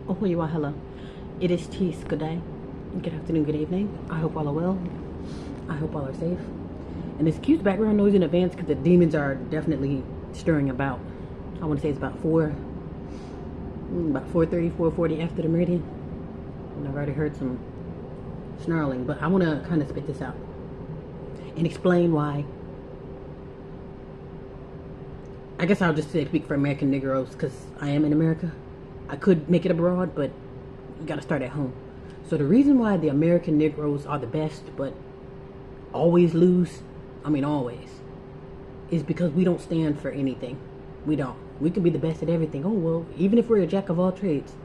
Oh, you are. Hello. It is Tease. Good day. Good afternoon. Good evening. I hope all are well. I hope all are safe. And excuse background noise in advance because the demons are definitely stirring about. I want to say it's about 4:30, 4:40 after the meridian. And I've already heard some snarling, but I want to kind of spit this out and explain why. I guess I'll just say speak for American Negroes because I am in America. I could make it abroad, but you got to start at home. So the reason why the American Negroes are the best, but always lose, always, is because we don't stand for anything. We don't. We can be the best at everything. Oh, well, even if we're a jack of all trades,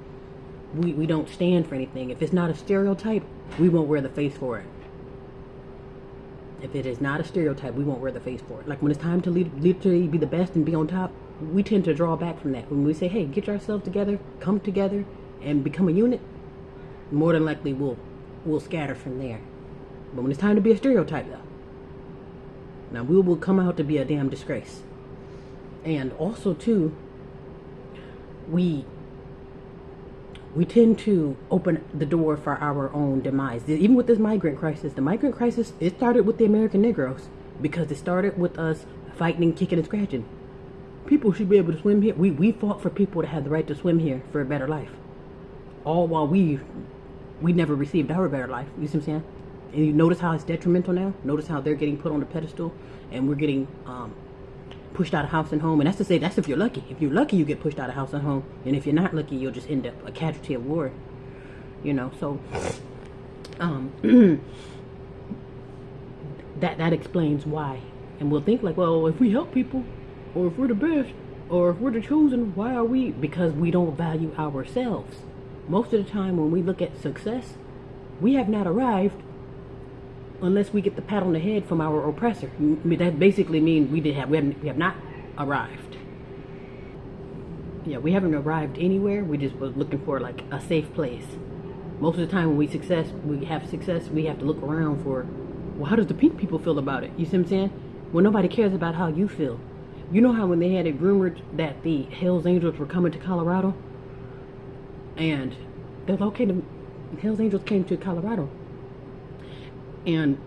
we don't stand for anything. If it's not a stereotype, we won't wear the face for it. If it is not a stereotype, we won't wear the face for it. Like when it's time to literally be the best and be on top, we tend to draw back from that. When we say, hey, get yourselves together, come together, and become a unit, more than likely we'll scatter from there. But when it's time to be a stereotype, though, now we will come out to be a damn disgrace. And also, too, we tend to open the door for our own demise. Even with this migrant crisis, it started with the American Negroes because it started with us fighting, kicking, and scratching. People should be able to swim here. We fought for people to have the right to swim here for a better life. All while we never received our better life. You see what I'm saying? And you notice how it's detrimental now? Notice how they're getting put on the pedestal and we're getting pushed out of house and home. And that's to say, that's if you're lucky. If you're lucky, you get pushed out of house and home. And if you're not lucky, you'll just end up a casualty of war. So that explains why. And we'll think like, well, if we help people, or if we're the best, or if we're the chosen, why are we? Because we don't value ourselves. Most of the time when we look at success, we have not arrived unless we get the pat on the head from our oppressor. That basically means we have not arrived. Yeah, we haven't arrived anywhere. We just were looking for like a safe place. Most of the time when we have success, we have to look around for, well, how does the pink people feel about it? You see what I'm saying? Well, nobody cares about how you feel. You know how when they had it rumored that the Hells Angels were coming to Colorado? And they're okay, the Hells Angels came to Colorado. And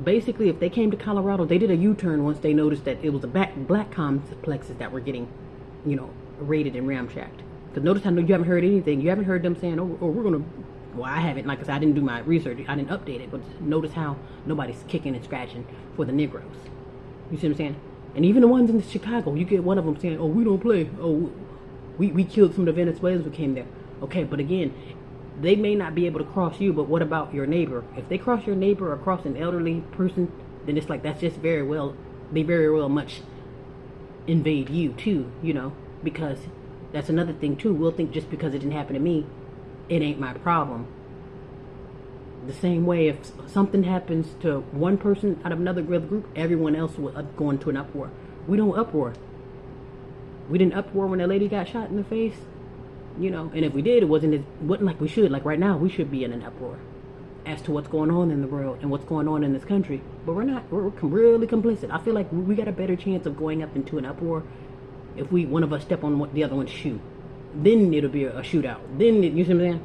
basically, if they came to Colorado, they did a U-turn once they noticed that it was the black complexes that were getting, raided and ramshacked. Because notice how you haven't heard anything. You haven't heard them saying, oh, we're going to... Well, I haven't. Like I said, I didn't do my research. I didn't update it. But notice how nobody's kicking and scratching for the Negroes. You see what I'm saying? And even the ones in Chicago, you get one of them saying, oh, we don't play. Oh, we killed some of the Venezuelans who came there. Okay, but again, they may not be able to cross you, but what about your neighbor? If they cross your neighbor or cross an elderly person, then it's like that's just they very well much invade you too, because that's another thing too. We'll think just because it didn't happen to me, it ain't my problem. The same way, if something happens to one person out of another group, everyone else will go into an uproar. We don't uproar. We didn't uproar when that lady got shot in the face. And if we did, it wasn't like we should. Like right now, we should be in an uproar as to what's going on in the world and what's going on in this country. But we're not. We're really complicit. I feel like we got a better chance of going up into an uproar if one of us step on the other one's shoe. Then it'll be a shootout. Then, you see what I'm saying?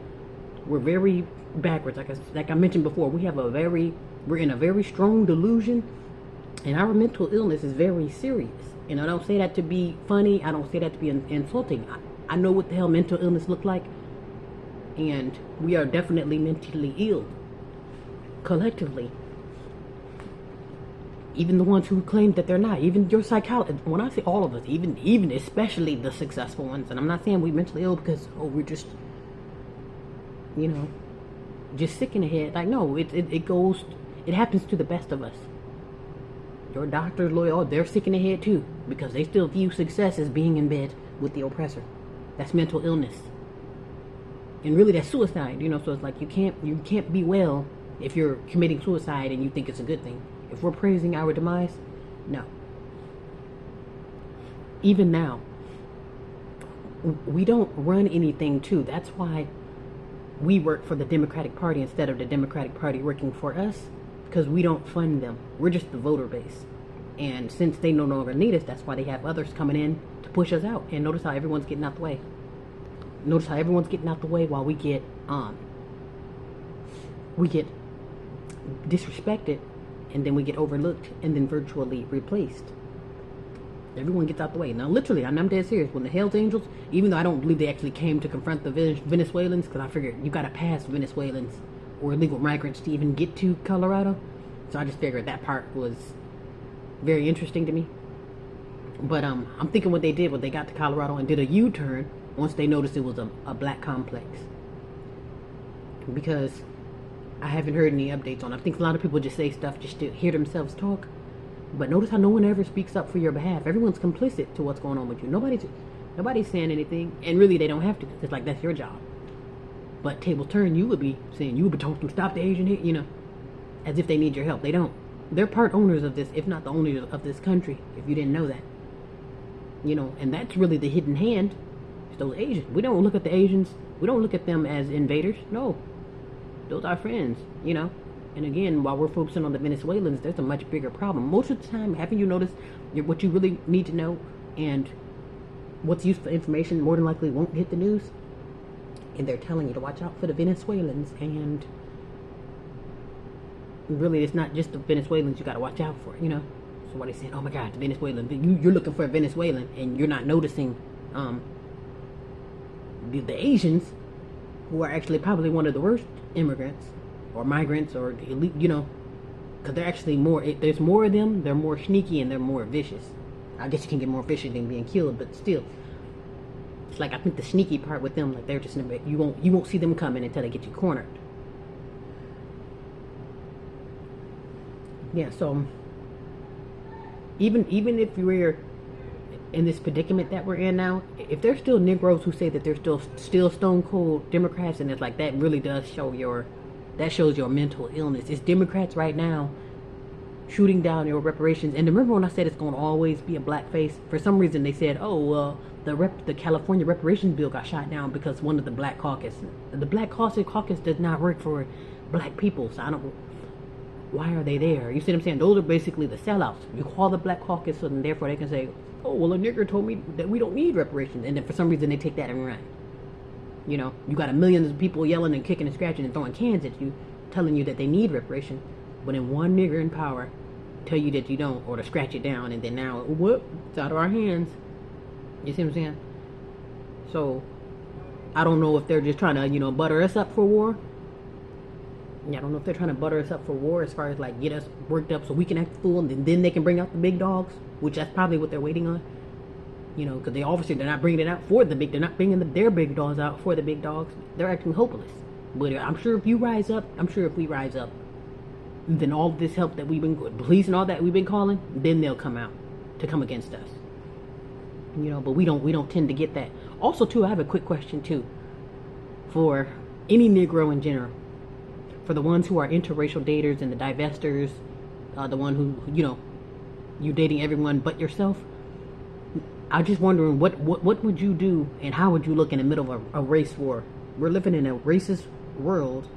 We're very backwards. Like I mentioned before, we're in a very strong delusion, and our mental illness is very serious. And I don't say that to be funny. I don't say that to be insulting. I know what the hell mental illness look like, and we are definitely mentally ill, collectively. Even the ones who claim that they're not, even your psychologist, when I say all of us, even especially the successful ones, and I'm not saying we're mentally ill because, we're just, just sick in the head. Like, no, it happens to the best of us. Your doctors, lawyer, they're sick in the head too, because they still view success as being in bed with the oppressor. That's mental illness. And really that's suicide, so it's like you can't be well if you're committing suicide and you think it's a good thing. If we're praising our demise, no. Even now, we don't run anything too. That's why we work for the Democratic Party instead of the Democratic Party working for us, because we don't fund them. We're just the voter base. And since they no longer need us, that's why they have others coming in to push us out. And notice how everyone's getting out the way. Notice how everyone's getting out the way while we get disrespected, and then we get overlooked and then virtually replaced. Everyone gets out the way. Now, literally, I'm dead serious. When the Hells Angels, even though I don't believe they actually came to confront the Venezuelans, because I figured you got to pass Venezuelans or illegal migrants to even get to Colorado. So I just figured that part was very interesting to me. But I'm thinking what they did when they got to Colorado and did a U-turn once they noticed it was a black complex. Because I haven't heard any updates on it. I think a lot of people just say stuff just to hear themselves talk. But notice how no one ever speaks up for your behalf. Everyone's complicit to what's going on with you. Nobody's saying anything, and really they don't have to. It's like that's your job. But tables turn, you would be saying, you would be talking, stop the Asian hate, as if they need your help. They don't. They're part owners of this, if not the owners of this country, if you didn't know that. And that's really the hidden hand. It's those Asians. We don't look at the Asians, we don't look at them as invaders. No. Those are friends, And again, while we're focusing on the Venezuelans, there's a much bigger problem. Most of the time, haven't you noticed what you really need to know and what's useful information more than likely won't hit the news? And they're telling you to watch out for the Venezuelans, and really it's not just the Venezuelans you got to watch out for, So what they saying, oh my God, the Venezuelan, you're looking for a Venezuelan and you're not noticing the Asians, who are actually probably one of the worst immigrants or migrants or elite, because they're actually there's more of them, they're more sneaky and they're more vicious. I guess you can get more vicious than being killed, but still, it's like I think the sneaky part with them, like they're just you won't see them coming until they get you cornered. Yeah, so even if we're in this predicament that we're in now, if there's still Negroes who say that they're still stone cold Democrats, and it's like that really does shows your mental illness. It's Democrats right now shooting down your reparations. And remember when I said it's going to always be a blackface? For some reason they said, oh well, the California reparations bill got shot down because one of the Black Caucus. The Black Caucus does not work for black people, so I don't. Why are they there? You see what I'm saying? Those are basically the sellouts. You call the Black Caucus, and therefore they can say, oh, well, a nigger told me that we don't need reparations. And then for some reason they take that and run. You got a millions of people yelling and kicking and scratching and throwing cans at you, telling you that they need reparation. But then one nigger in power tell you that you don't, or to scratch it down, and then now, whoop, it's out of our hands. You see what I'm saying? So, I don't know if they're just trying to, butter us up for war. Yeah, I don't know if they're trying to butter us up for war as far as like get us worked up so we can act the fool, and then they can bring out the big dogs, which that's probably what they're waiting on. Because they're not bringing it out for they're not bringing their big dogs out for the big dogs. They're acting hopeless. But I'm sure if we rise up, then all this help that we've been, police and all that we've been calling, then they'll come out to come against us. But we don't tend to get that. Also, too, I have a quick question too, for any Negro in general. For the ones who are interracial daters and the divestors, the one who, you're dating everyone but yourself. I'm just wondering, what would you do and how would you look in the middle of a race war? We're living in a racist world,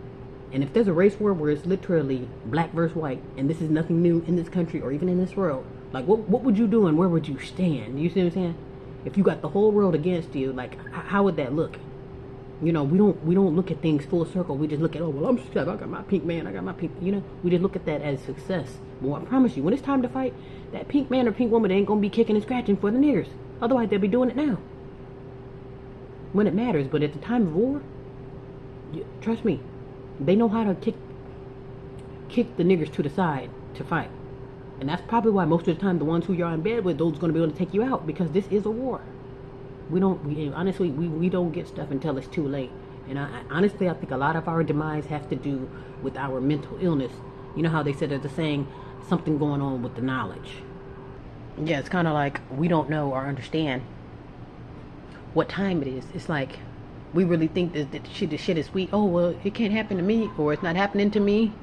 and if there's a race war where it's literally black versus white, and this is nothing new in this country or even in this world, like what would you do and where would you stand? You see what I'm saying? If you got the whole world against you, like how would that look? We don't look at things full circle. We just look at, oh well, I'm successful. I got my pink man. I got my pink. We just look at that as success. But I promise you, when it's time to fight, that pink man or pink woman, they ain't gonna be kicking and scratching for the niggers. Otherwise, they'll be doing it now. When it matters, but at the time of war, trust me, they know how to kick the niggers to the side to fight. And that's probably why most of the time the ones who you're in bed with, those are going to be able to take you out, because this is a war. Honestly, we don't get stuff until it's too late. And honestly, I think a lot of our demise has to do with our mental illness. You know how they said there's a saying, something going on with the knowledge. Yeah, it's kind of like we don't know or understand what time it is. It's like we really think that this shit is sweet. Oh, well, it can't happen to me, or it's not happening to me.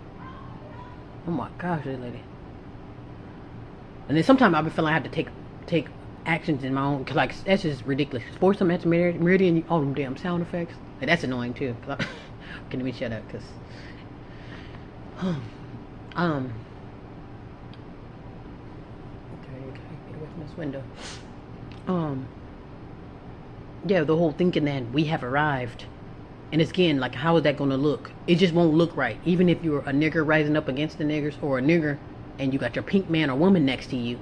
Oh my gosh, this lady. And then sometimes I'll be feeling I have to take actions in my own, cause like that's just ridiculous. Sports them at the Meridian, all them damn sound effects. Like, that's annoying too. Can let me shut up, cause okay, get away from this window. Yeah, the whole thinking that we have arrived. And it's again, like, how is that going to look? It just won't look right. Even if you're a nigger rising up against the niggers, or a nigger and you got your pink man or woman next to you,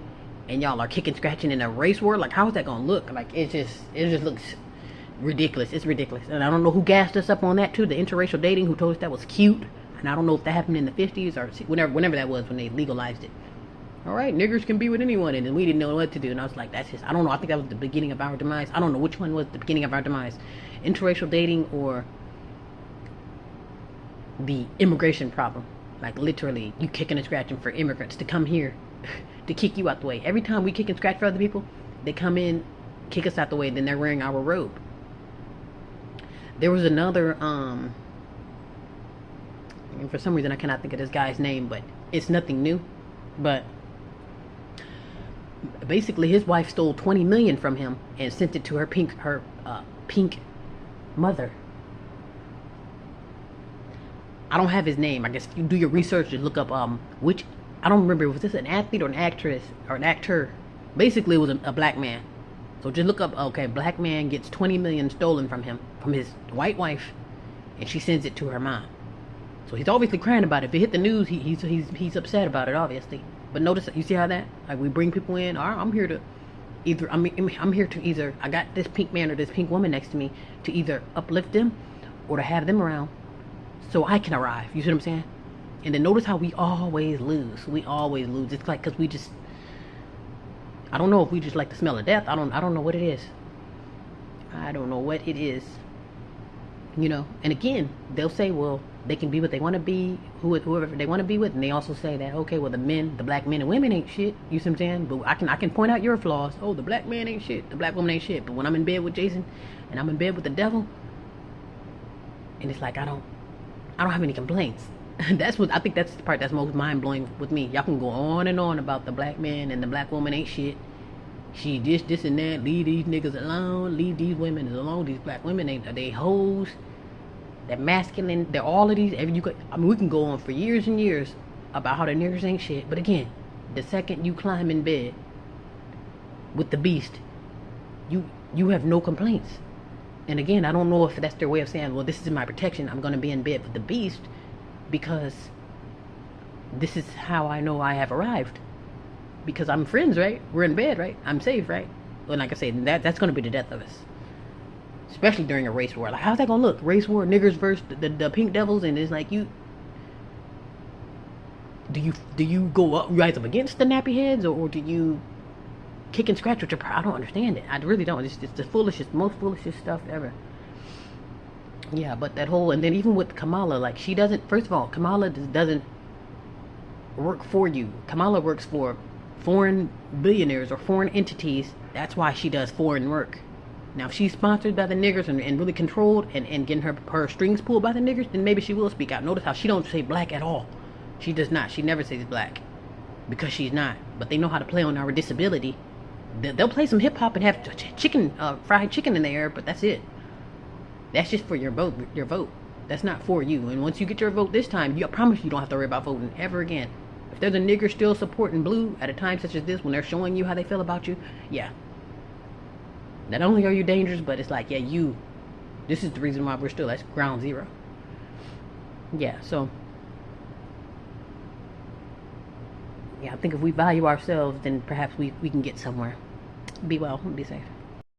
and y'all are kicking, scratching in a race war, like, how is that going to look? Like, it just looks ridiculous. It's ridiculous. And I don't know who gassed us up on that, too. The interracial dating, who told us that was cute. And I don't know if that happened in the 50s or whenever that was when they legalized it. All right, niggers can be with anyone, and then we didn't know what to do. And I was like, that's just, I don't know. I think that was the beginning of our demise. I don't know which one was the beginning of our demise, interracial dating or the immigration problem. Like, literally, you kicking and scratching for immigrants to come here to kick you out the way. Every time we kick and scratch for other people, they come in, kick us out the way, then they're wearing our robe. There was another, and for some reason I cannot think of this guy's name, but it's nothing new. But basically, his wife stole 20 million from him and sent it to her pink mother. I don't have his name. I guess if you do your research and look up which, I don't remember, was this an athlete or an actress or an actor? Basically, it was a black man. So just look up, okay, black man gets 20 million stolen from him, from his white wife, and she sends it to her mom. So he's obviously crying about it. If it hit the news, he's upset about it, obviously. But notice, you see how that, like, we bring people in. I'm here to either, I got this pink man or this pink woman next to me to either uplift them or to have them around so I can arrive. You see what I'm saying? And then notice how we always lose. We always lose. It's like, because we just, I don't know if we just like the smell of death. I don't know what it is. I don't know what it is. You know, and again, they'll say, well, they can be what they want to be, whoever they want to be with, and they also say that, okay, well, the black men and women ain't shit. You see what I'm saying? But I can point out your flaws. Oh, the black man ain't shit, the black woman ain't shit. But when I'm in bed with Jason, and I'm in bed with the devil, and it's like I don't have any complaints. I think that's the part that's most mind blowing with me. Y'all can go on and on about the black man and the black woman ain't shit. She this and that. Leave these niggas alone. Leave these women alone. These black women, they hoes. They're masculine. They're all of these. We can go on for years and years about how the niggers ain't shit. But again, the second you climb in bed with the beast, you have no complaints. And again, I don't know if that's their way of saying, well, this is my protection. I'm going to be in bed with the beast because this is how I know I have arrived. Because I'm friends, right? We're in bed, right? I'm safe, right? Well, like I said, that's going to be the death of us. Especially during a race war. Like, how's that going to look? Race war, niggers versus the pink devils, and it's like, do you go up, rise up against the nappy heads, or do you kick and scratch with your I don't understand it. I really don't. It's the most foolishest stuff ever. Yeah, but that whole, and then even with Kamala, like, she doesn't, first of all, Kamala doesn't work for you. Kamala works for foreign billionaires or foreign entities. That's why she does foreign work. Now, if she's sponsored by the niggers and really controlled and getting her strings pulled by the niggers, then maybe she will speak out. Notice how she don't say black at all. She does not. She never says black because she's not. But they know how to play on our disability. They'll play some hip hop and have fried chicken in the air, but that's it. That's just for your vote. That's not for you. And once you get your vote this time, I promise you don't have to worry about voting ever again. If there's a nigger still supporting blue at a time such as this, when they're showing you how they feel about you, yeah. Not only are you dangerous, but it's like, yeah, this is the reason why we're still at ground zero. Yeah, so, yeah, I think if we value ourselves, then perhaps we can get somewhere. Be well, be safe.